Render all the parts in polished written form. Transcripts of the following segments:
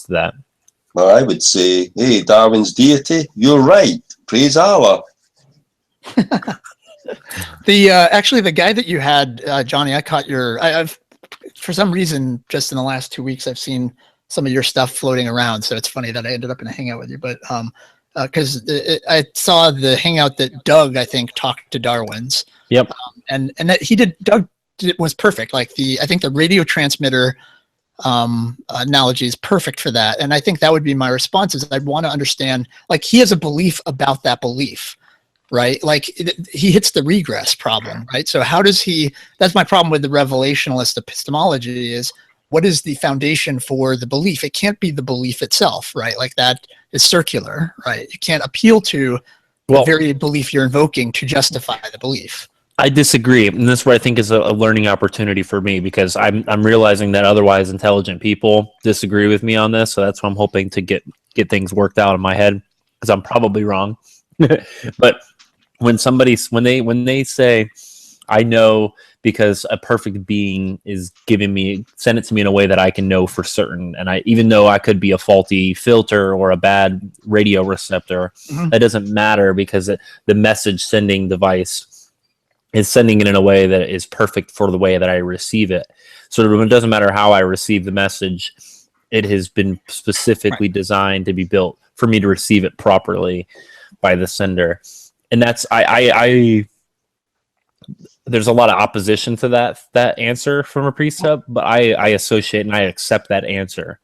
to that? Well, I would say, hey, Darwin's deity, you're right. Praise Allah. Actually, the guy that you had, Johnny, I caught I've for some reason, just in the last 2 weeks, I've seen some of your stuff floating around. So it's funny that I ended up in a hangout with you. But because I saw the hangout that Doug, I think, talked to Darwin's. Yep. And that Doug was perfect. Like I think the radio transmitter analogy is perfect for that. And I think that would be my response is I'd want to understand, like, he has a belief about that belief. Right? Like he hits the regress problem, right? So how does that's my problem with the revelationalist epistemology is what is the foundation for the belief? It can't be the belief itself, right? Like that is circular, right? You can't appeal to the very belief you're invoking to justify the belief. I disagree. And this is what I think is a learning opportunity for me because I'm realizing that otherwise intelligent people disagree with me on this. So that's why I'm hoping to get things worked out in my head because I'm probably wrong. But when they say, I know because a perfect being is send it to me in a way that I can know for certain. And even though I could be a faulty filter or a bad radio receptor, that doesn't matter because the message sending device is sending it in a way that is perfect for the way that I receive it. So it doesn't matter how I receive the message. It has been specifically designed to be built for me to receive it properly by the sender. And that's there's a lot of opposition to that answer from a precept, but I associate and I accept that answer.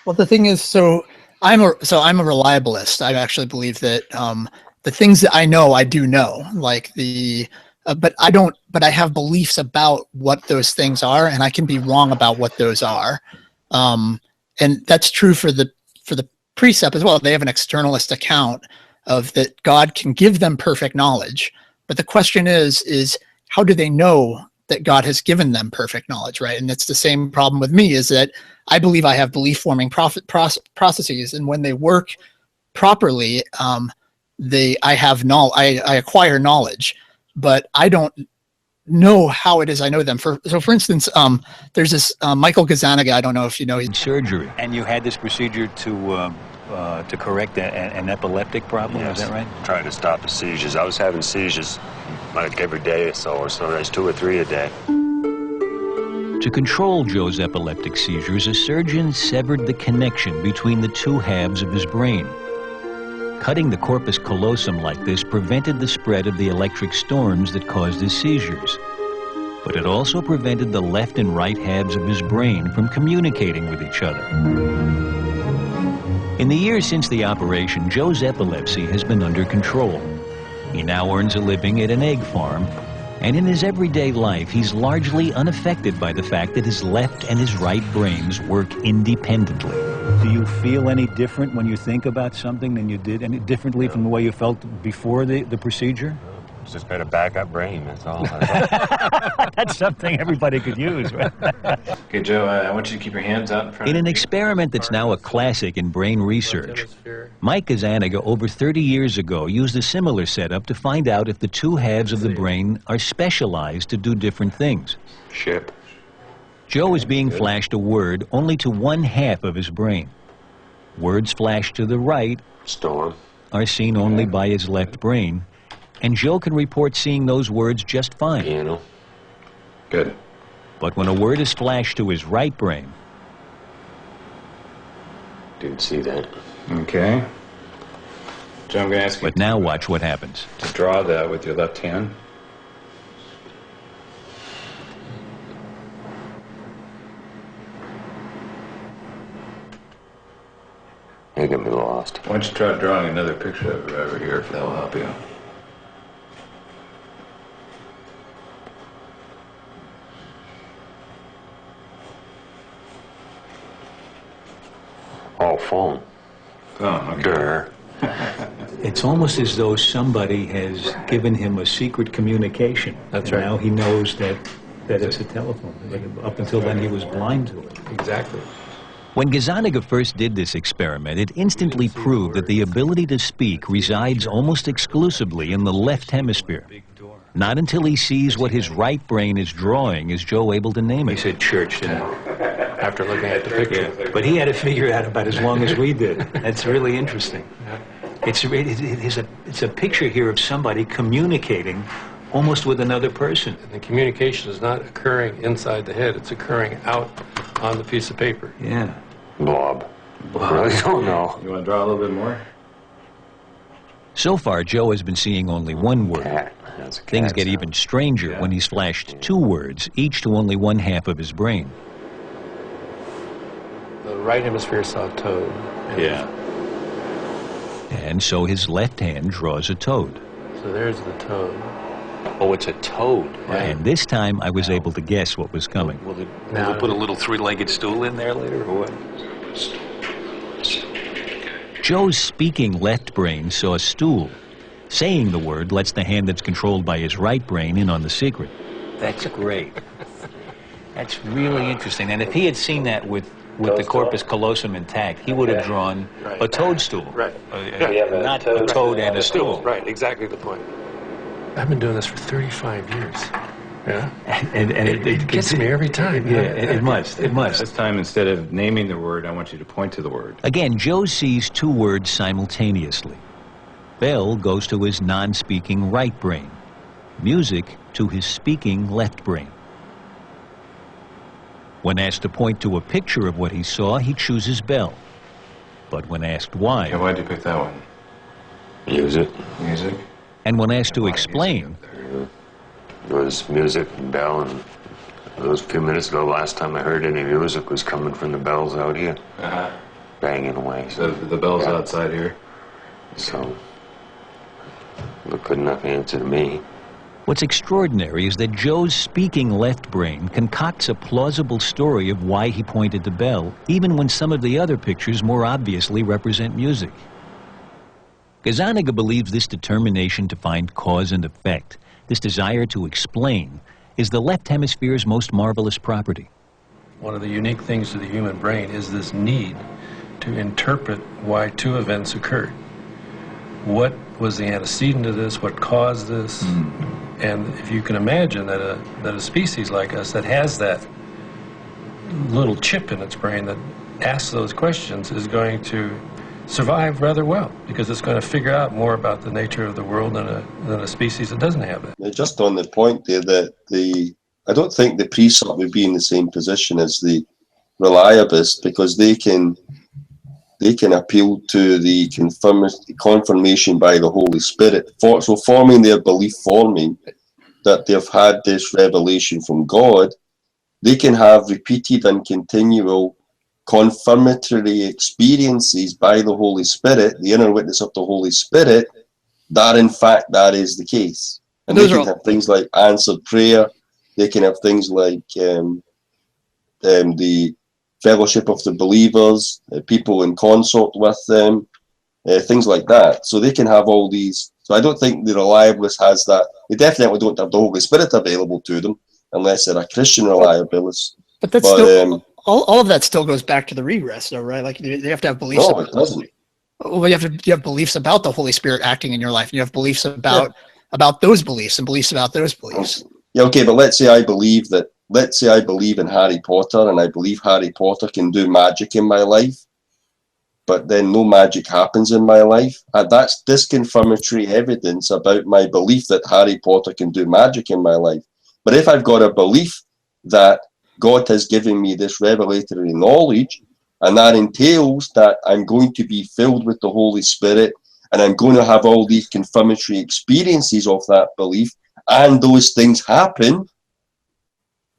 Well, the thing is, so I'm a reliabilist. I actually believe that the things that I know, I do know. Like but I have beliefs about what those things are, and I can be wrong about what those are. And that's true for the precept as well. They have an externalist account of that God can give them perfect knowledge. But the question is how do they know that God has given them perfect knowledge, right? And it's the same problem with me is that I believe I have belief-forming processes, and when they work properly, I acquire knowledge, but I don't know how it is I know them. For instance, there's this Michael Gazzaniga, I don't know if you know. Surgery. And you had this procedure to correct an epileptic problem, yes. Is that right? Trying to stop the seizures. I was having seizures like every day or so, or sometimes 2 or 3 a day. To control Joe's epileptic seizures, a surgeon severed the connection between the two halves of his brain. Cutting the corpus callosum like this prevented the spread of the electric storms that caused his seizures. But it also prevented the left and right halves of his brain from communicating with each other. In the years since the operation, Joe's epilepsy has been under control. He now earns a living at an egg farm, and in his everyday life, he's largely unaffected by the fact that his left and his right brains work independently. Do you feel any different when you think about something than you did, any differently from the way you felt before the procedure? It's just got a backup brain, that's all. That's something everybody could use, right? Okay, Joe, I want you to keep your hands out in front of you. In an experiment that's now a classic in brain research, Mike Gazzaniga over 30 years ago used a similar setup to find out if the two halves of the brain are specialized to do different things. Ship. Joe is being flashed a word only to one half of his brain. Words flashed to the right Storm. are seen only by his left brain, and Joe can report seeing those words just fine. Piano. Good. But when a word is flashed to his right brain, Didn't see that. Okay. Joe, I'm going to ask you but now watch what happens. to draw that with your left hand. You're going to be lost. Why don't you try drawing another picture of it over here if that will help you. Oh, phone. Oh, okay. Durr. It's almost as though somebody has given him a secret communication. That's and right. Now he knows that it's a telephone. But up until then, he was blind to it. Exactly. When Gazzaniga first did this experiment, it instantly proved that the ability to speak resides almost exclusively in the left hemisphere. Not until he sees what his right brain is drawing is Joe able to name You it. said church, didn't you? after looking at the picture. Yeah, but he had to figure it out about as long as we did. That's really interesting. It's a picture here of somebody communicating almost with another person. And the communication is not occurring inside the head, it's occurring out on the piece of paper. Yeah. Blob. I really don't know. You want to draw a little bit more? So far, Joe has been seeing only one word. Cat. That's a cat Things get sound. even stranger when he's flashed two words, each to only one half of his brain. The right hemisphere saw toad. Yeah. And so his left hand draws a toad. So there's the toad. Oh, it's a toad. And this time I was able to guess what was coming. Will they put a little three-legged stool in there later, or what? Joe's speaking left brain saw a stool. Saying the word lets the hand that's controlled by his right brain in on the secret. That's great. That's really interesting. And if he had seen that with the corpus callosum intact, he would have drawn a toadstool. Right. Not a toad and a stool. Right, exactly the point. I've been doing this for 35 years. Yeah? And It gets me every time. Yeah, it must. This time, instead of naming the word, I want you to point to the word. Again, Joe sees two words simultaneously. Bell goes to his non-speaking right brain. Music to his speaking left brain. When asked to point to a picture of what he saw, he chooses Bell. But when asked why, Yeah, why'd you pick that one? Music. Music? and when asked to explain, It was music and bell, and it was a few minutes ago, last time I heard any music was coming from the bells out here, banging away. So the bell's outside here. So, look, good enough answer to me. what's extraordinary is that Joe's speaking left brain concocts a plausible story of why he pointed to Bell, even when some of the other pictures more obviously represent music. Gazzaniga believes this determination to find cause and effect, this desire to explain, is the left hemisphere's most marvelous property. One of the unique things to the human brain is this need to interpret why two events occurred. What was the antecedent to this? What caused this? And if you can imagine that a species like us that has that little chip in its brain that asks those questions is going to survive rather well, because it's going to figure out more about the nature of the world than a species that doesn't have that. Just on the point there that I don't think the precept would be in the same position as the reliabilist, because they can appeal to the confirmation by the Holy Spirit. So forming their belief forming that they've had this revelation from God, they can have repeated and continual confirmatory experiences by the Holy Spirit, the inner witness of the Holy Spirit, that in fact that is the case. And they can have things like answered prayer, they can have things like the fellowship of the believers, people in consort with them, things like that. So they can have all these. So I don't think the reliabilist has that. They definitely don't have the Holy Spirit available to them unless they're a Christian reliabilist. But that's still, all of that still goes back to the regress, though, right? Like they have to have beliefs. No, it doesn't. Well, you have beliefs about the Holy Spirit acting in your life, and you have beliefs about those beliefs and beliefs about those beliefs. Yeah, okay, but let's say I believe in Harry Potter, and I believe Harry Potter can do magic in my life, but then no magic happens in my life. That's disconfirmatory evidence about my belief that Harry Potter can do magic in my life. But if I've got a belief that God has given me this revelatory knowledge, and that entails that I'm going to be filled with the Holy Spirit, and I'm going to have all these confirmatory experiences of that belief, and those things happen,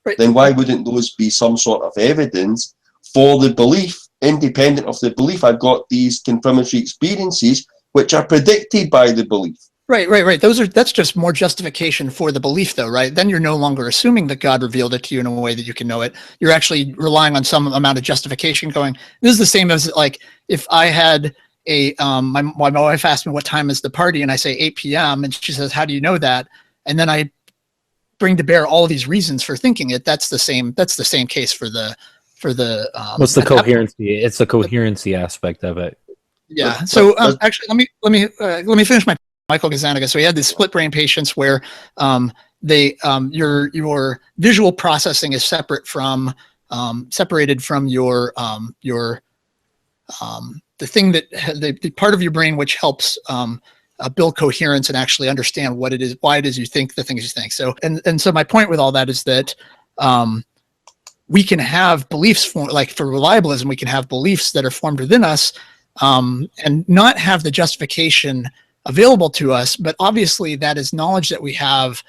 right, then why wouldn't those be some sort of evidence for the belief? Independent of the belief, I've got these confirmatory experiences which are predicted by the belief. Right. That's just more justification for the belief, though, right? Then you're no longer assuming that God revealed it to you in a way that you can know it. You're actually relying on some amount of justification going, this is the same as like if I had my wife asked me what time is the party, and I say 8 p.m. and she says, how do you know that? And then I bring to bear all of these reasons for thinking it. That's the same case for the what's the coherency? It's the coherency aspect of it. Yeah. So actually, let me finish my Michael Gazzaniga. So he had these split brain patients where your visual processing is separate from separated from your the thing that the part of your brain which helps build coherence and actually understand what it is, why it is you think the things you think. So, and so my point with all that is that we can have beliefs like for reliabilism, we can have beliefs that are formed within us and not have the justification available to us. But obviously that is knowledge that we have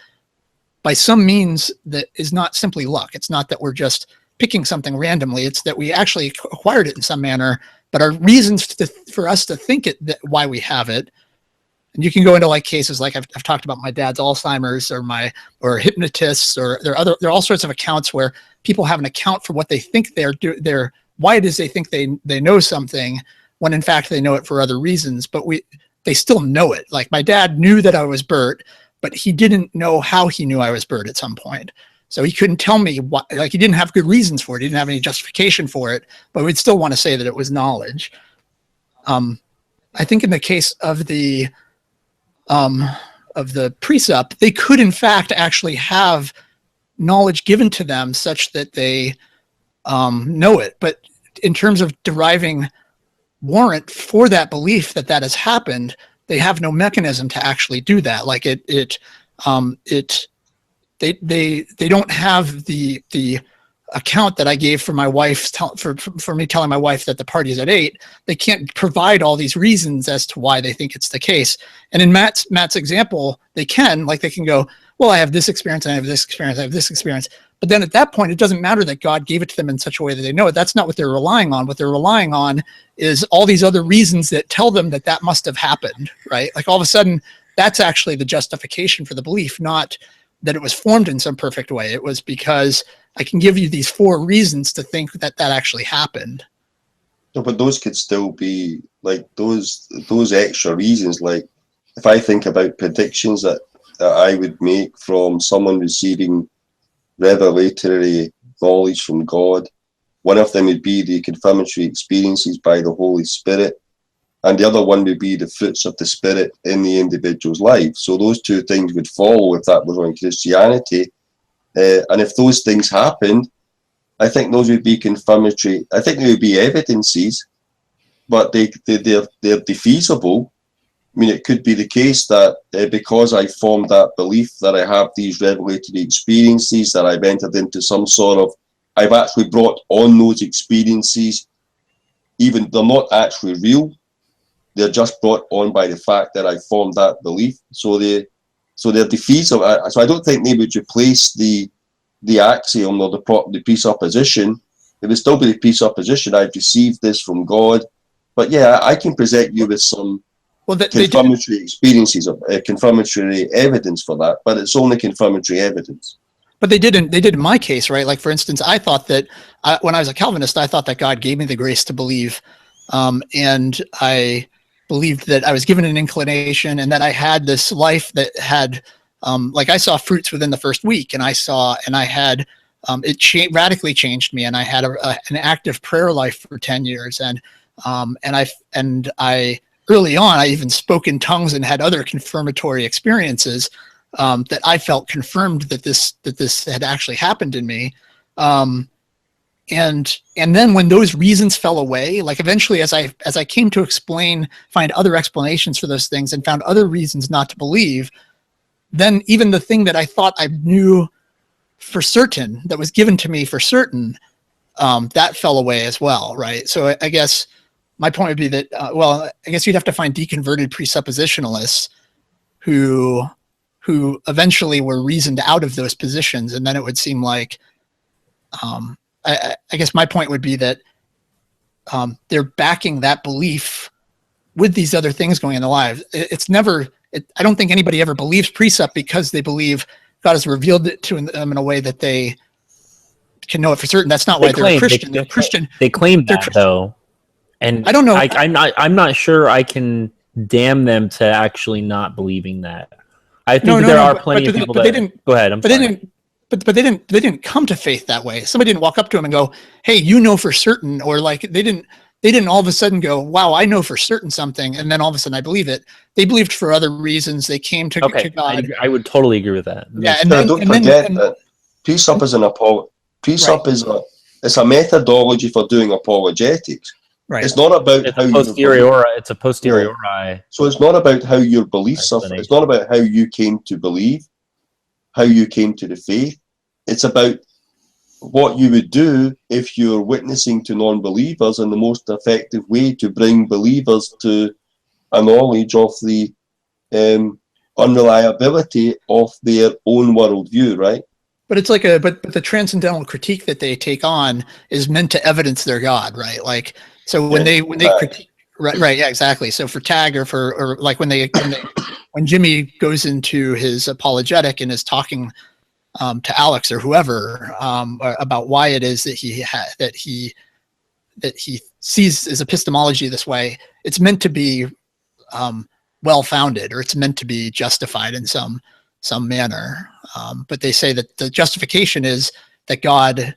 by some means that is not simply luck. It's not that we're just picking something randomly. It's that we actually acquired it in some manner, but our reasons for us to think it, why we have it. And you can go into like cases like I've talked about my dad's Alzheimer's or hypnotists, or there are all sorts of accounts where people have an account for what they think they're why it is they think they know something when in fact they know it for other reasons, but they still know it. Like my dad knew that I was Bert, but he didn't know how he knew I was Bert at some point. So he couldn't tell me why, like he didn't have good reasons for it. He didn't have any justification for it, but we'd still want to say that it was knowledge. I think in the case of the presup, they could in fact actually have knowledge given to them such that they know it. But in terms of deriving warrant for that belief that has happened, they have no mechanism to actually do that. Like they don't have the account that I gave for my wife for me telling my wife that the party is at 8. They can't provide all these reasons as to why they think it's the case. And in Matt's example, they can go, well, I have this experience, and I have this experience, I have this experience. But then at that point, it doesn't matter that God gave it to them in such a way that they know it. That's not what they're relying on. What they're relying on is all these other reasons that tell them that must have happened, right? Like all of a sudden, that's actually the justification for the belief, not that it was formed in some perfect way. It was because I can give you these 4 reasons to think that actually happened. No, but those could still be like those extra reasons. Like if I think about predictions that I would make from someone receiving revelatory knowledge from God, one of them would be the confirmatory experiences by the Holy Spirit, and the other one would be the fruits of the Spirit in the individual's life. So those 2 things would follow if that was on Christianity. And if those things happened, I think those would be confirmatory. I think they would be evidences, but they're defeasible. I mean, it could be the case that because I formed that belief that I have these revelatory experiences, that I've entered into some sort of, I've actually brought on those experiences, even they're not actually real. They're just brought on by the fact that I formed that belief. So they're defeasible. So I don't think they would replace the axiom or the presupposition. It would still be the presupposition. I've received this from God. But yeah, I can present you with some confirmatory experiences of confirmatory evidence for that, but it's only confirmatory evidence. But they did in my case, right? Like for instance, I thought that when I was a Calvinist, I thought that God gave me the grace to believe, and I believed that I was given an inclination and that I had this life that had, like I saw fruits within the first week, and I had it radically changed me, and I had an active prayer life for 10 years, and I early on I even spoke in tongues and had other confirmatory experiences that I felt confirmed that this had actually happened in me. And then when those reasons fell away, like eventually as I came to find other explanations for those things and found other reasons not to believe, then even the thing that I thought I knew for certain, that was given to me for certain, that fell away as well, right? So I guess my point would be that, I guess you'd have to find deconverted presuppositionalists who eventually were reasoned out of those positions, and then it would seem like, I guess my point would be that they're backing that belief with these other things going in their lives. I don't think anybody ever believes precept because they believe God has revealed it to them in a way that they can know it for certain. That's not why they're a Christian. They're Christian. They claim that though, and I don't know. I'm not sure I can damn them to actually not believing that. I think there are plenty of people that. Go ahead. But they didn't come to faith that way. Somebody didn't walk up to him and go, "Hey, you know for certain," or like they didn't all of a sudden go, "Wow, I know for certain something," and then all of a sudden I believe it. They believed for other reasons. They came to God. I would totally agree with that. Yeah, don't forget that precept is an apology. Precept is it's a methodology for doing apologetics. Right. It's not about It's how a posteriori. It's a posteriori. So it's not about how your beliefs are. It's not about how you came to believe, how you came to the faith. It's about what you would do if you're witnessing to non-believers, and the most effective way to bring believers to a knowledge of the unreliability of their own worldview, right? But it's like but the transcendental critique that they take on is meant to evidence their God, right? Like, so when they critique, right, yeah, exactly. So for Tag or like when Jimmy goes into his apologetic and is talking to Alex or whoever about why it is that he sees his epistemology this way, it's meant to be well-founded, or it's meant to be justified in some manner. But they say that the justification is that God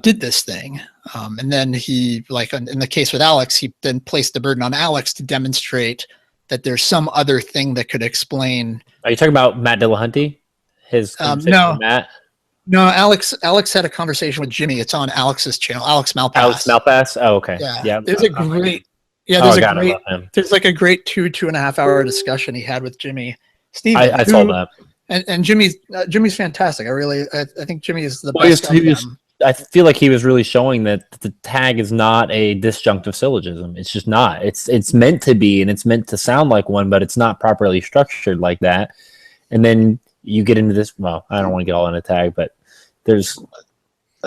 did this thing. And then he, like in the case with Alex, he then placed the burden on Alex to demonstrate that there's some other thing that could explain. Are you talking about Matt Dillahunty? His conversation with Matt? No, Alex had a conversation with Jimmy. It's on Alex's channel, Alex Malpass. Alex Malpass? Oh, okay. Yeah. There's a great there's like a great 2.5 hour discussion he had with Jimmy Stevens. I saw that. And Jimmy's fantastic. I think Jimmy is the best. I feel like he was really showing that the tag is not a disjunctive syllogism. It's just not. It's meant to be, and it's meant to sound like one, but it's not properly structured like that. And then you get into this. Well, I don't want to get all into tag, but there's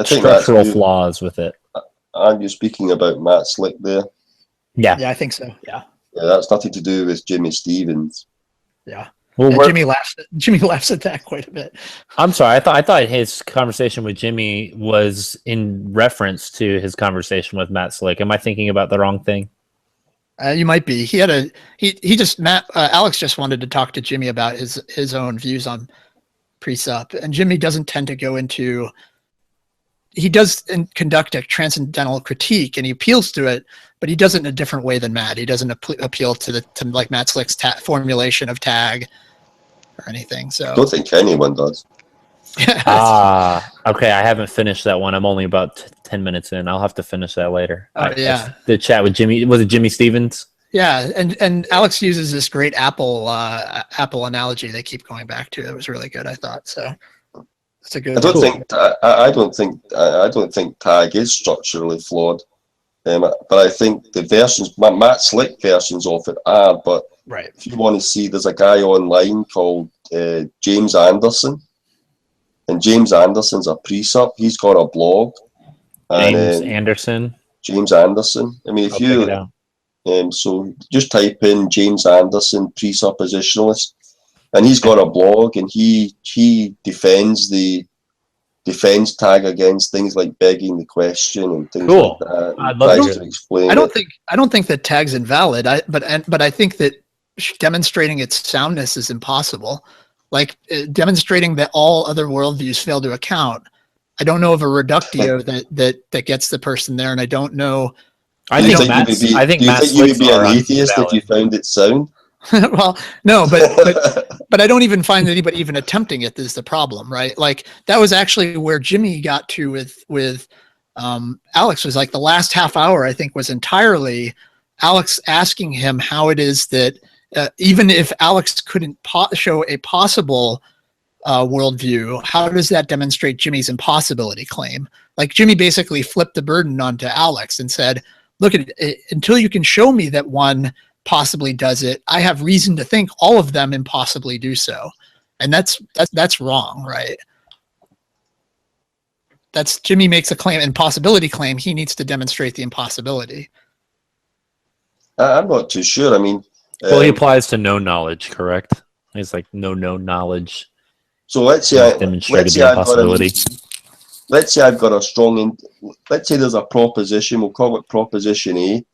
structural flaws with it. Aren't you speaking about Matt Slick there? Yeah, I think so. Yeah, that's nothing to do with Jimmy Stevens. Yeah. Well, Jimmy laughs at that quite a bit. I'm sorry. I thought his conversation with Jimmy was in reference to his conversation with Matt Slick. Am I thinking about the wrong thing? You might be. Alex just wanted to talk to Jimmy about his own views on Presup, and Jimmy doesn't tend to go into. He does conduct a transcendental critique, and he appeals to it, but he does it in a different way than Matt. He doesn't appeal to like Matt Slick's formulation of tag or anything. So I don't think anyone does. Okay. I haven't finished that one. I'm only about 10 minutes in. I'll have to finish that later. The chat with Jimmy. Was it Jimmy Stevens? Yeah, and Alex uses this great Apple analogy they keep going back to. It was really good, I thought. So. It's a good. I don't think tag is structurally flawed, but I think the versions, Matt Slick versions of it are. But if you want to see, there's a guy online called James Anderson, and James Anderson's a Presup. He's got a blog. James Anderson. I mean, if you so just type in James Anderson presuppositionalist. And he's got a blog, and he defends tag against things like begging the question and things like that. I'd love to explain. I don't think that tag's invalid. But I think that demonstrating its soundness is impossible. Like demonstrating that all other worldviews fail to account. I don't know of a reductio that gets the person there, and I don't know. Do you think you would be an atheist if you found it sound? Well, no, but I don't even find anybody even attempting it is the problem, right? Like that was actually where Jimmy got to with Alex. Was like the last half hour, I think, was entirely Alex asking him how it is that even if Alex couldn't show a possible worldview, how does that demonstrate Jimmy's impossibility claim? Like Jimmy basically flipped the burden onto Alex and said, look at it, until you can show me that one possibly does it, I have reason to think all of them impossibly do so. And that's wrong, right? That's Jimmy makes a claim, impossibility claim. He needs to demonstrate the impossibility. I'm not too sure. I mean, he applies to no knowledge, correct? It's like no knowledge. So let's say I've got a strong. Let's say there's a proposition. We'll call it proposition A.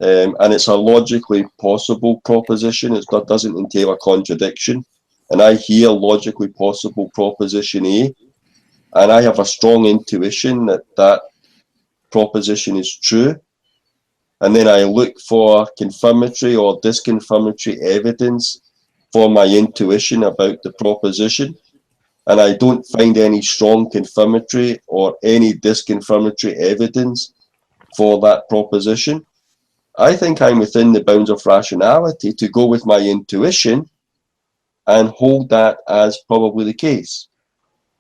And it's a logically possible proposition. It doesn't entail a contradiction. And I hear logically possible proposition A, and I have a strong intuition that proposition is true. And then I look for confirmatory or disconfirmatory evidence for my intuition about the proposition. and I don't find any strong confirmatory or any disconfirmatory evidence for that proposition, I think I'm within the bounds of rationality to go with my intuition and hold that as probably the case.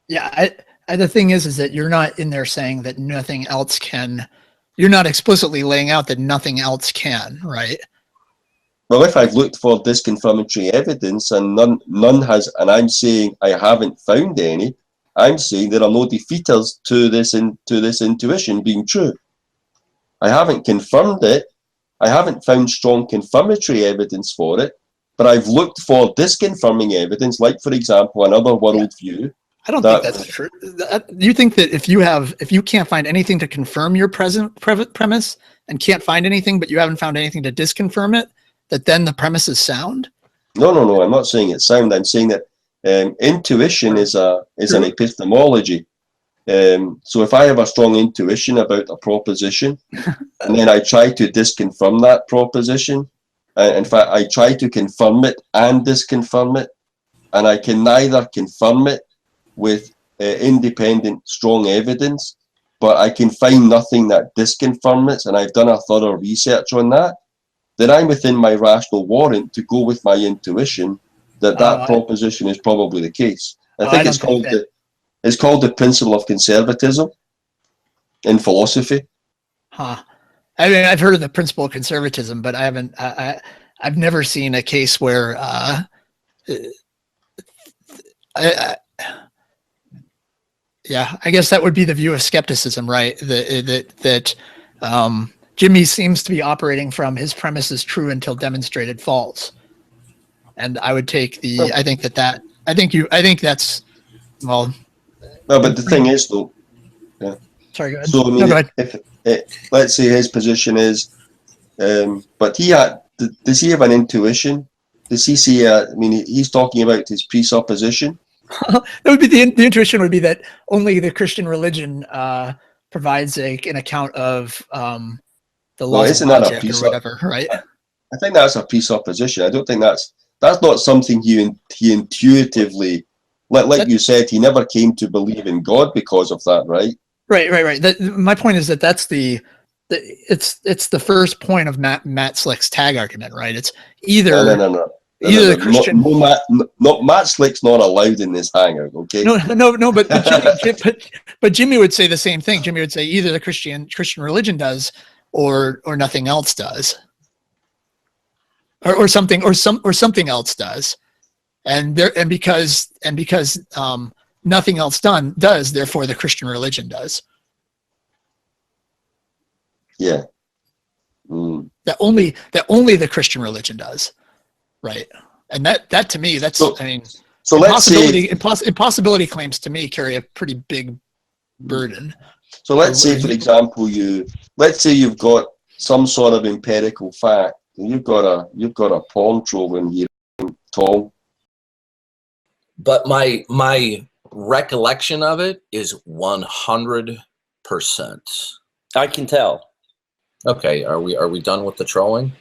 Yeah, the thing is that you're not in there saying that nothing else can. You're not explicitly laying out that nothing else can, right? Well, if I've looked for disconfirmatory evidence and none has, and I'm saying I haven't found any, I'm saying there are no defeaters to this intuition being true. I haven't confirmed it. I haven't found strong confirmatory evidence for it, but I've looked for disconfirming evidence, like, for example, another worldview. I don't think that's true. You think that if you can't find anything to confirm your present premise and can't find anything, but you haven't found anything to disconfirm it, that then the premise is sound? No. I'm not saying it's sound. I'm saying that intuition is an epistemology. So if I have a strong intuition about a proposition, and then I try to disconfirm that proposition, in fact, I try to confirm it and disconfirm it, and I can neither confirm it with independent, strong evidence, but I can find nothing that disconfirms it, and I've done a thorough research on that, then I'm within my rational warrant to go with my intuition that proposition is probably the case. I think it's called the principle of conservatism in philosophy. Huh. I mean, I've heard of the principle of conservatism, but I haven't. I've never seen a case where. Yeah, I guess that would be the view of skepticism, right? That Jimmy seems to be operating from his premise is true until demonstrated false, and I would take the. I think that's well. Well, but the thing is, though. Yeah. Sorry, go ahead. So I mean, go ahead. if let's say his position is, but does he have an intuition? Does he see? I mean, he's talking about his presupposition. That would be the intuition would be that only the Christian religion provides an account of the laws of logic or whatever, right? I think that's a presupposition. I don't think that's not something he intuitively, like you said, he never came to believe in God because of that, right? Right. My point is that that's it's the first point of Matt Slick's tag argument, right? It's either no. Either the Christian. Matt Slick's not allowed in this hangout, okay? No. But Jimmy would say the same thing. Jimmy would say either the Christian religion does, or nothing else does, or something else does, and because nothing else does, therefore the Christian religion does. Yeah. That only the Christian religion does. Right, and that to me, that's so let's say impossibility claims to me carry a pretty big burden. So let's say, for example, let's say you've got some sort of empirical fact, and you've got a porn troll in here, Tom. But my recollection of it is 100%. I can tell. Okay, are we done with the trolling?